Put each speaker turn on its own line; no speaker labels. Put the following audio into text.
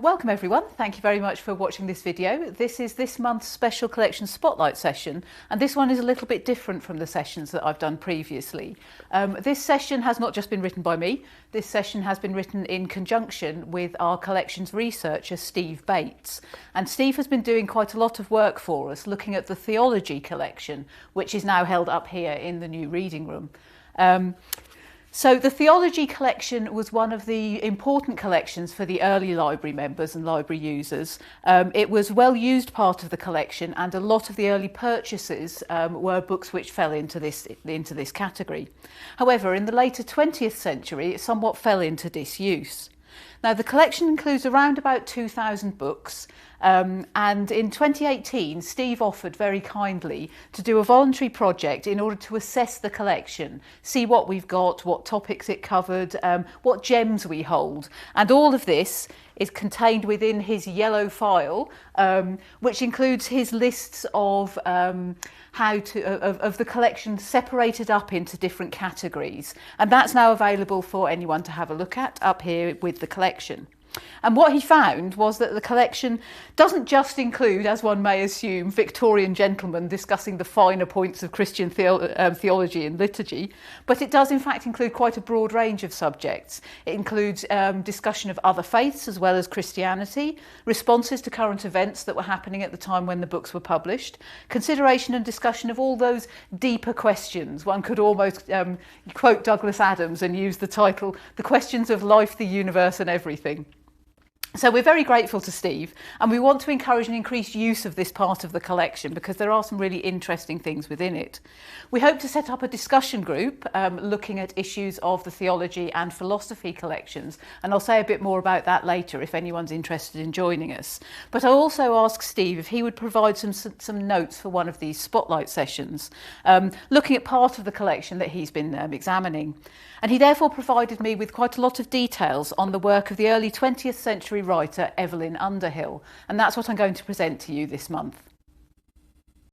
Welcome everyone, thank you very much for watching this video. This is this month's special collection spotlight session, and this one is a little bit different from the sessions that I've done previously. This session has not just been written by me, this session has been written in conjunction with our collections researcher Steve Bates. And Steve has been doing quite a lot of work for us looking at the theology collection, which is now held up here in the new reading room. So the theology collection was one of the important collections for the early library members and library users. It was a well-used part of the collection, and a lot of the early purchases were books which fell into this category. However, in the later 20th century, it somewhat fell into disuse. Now, the collection includes around about 2,000 books, and in 2018, Steve offered very kindly to do a voluntary project in order to assess the collection, see what we've got, what topics it covered, what gems we hold. And all of this is contained within his yellow file, which includes his lists of the collection separated up into different categories. And that's now available for anyone to have a look at up here with the collection. And what he found was that the collection doesn't just include, as one may assume, Victorian gentlemen discussing the finer points of Christian theology and liturgy, but it does in fact include quite a broad range of subjects. It includes discussion of other faiths as well as Christianity, responses to current events that were happening at the time when the books were published, consideration and discussion of all those deeper questions. One could almost quote Douglas Adams and use the title, "The Questions of Life, the Universe and Everything." So we're very grateful to Steve, and we want to encourage an increased use of this part of the collection because there are some really interesting things within it. We hope to set up a discussion group looking at issues of the theology and philosophy collections, and I'll say a bit more about that later if anyone's interested in joining us. But I'll also ask Steve if he would provide some notes for one of these spotlight sessions, looking at part of the collection that he's been examining. And he therefore provided me with quite a lot of details on the work of the early 20th century writer Evelyn Underhill, and that's what I'm going to present to you this month.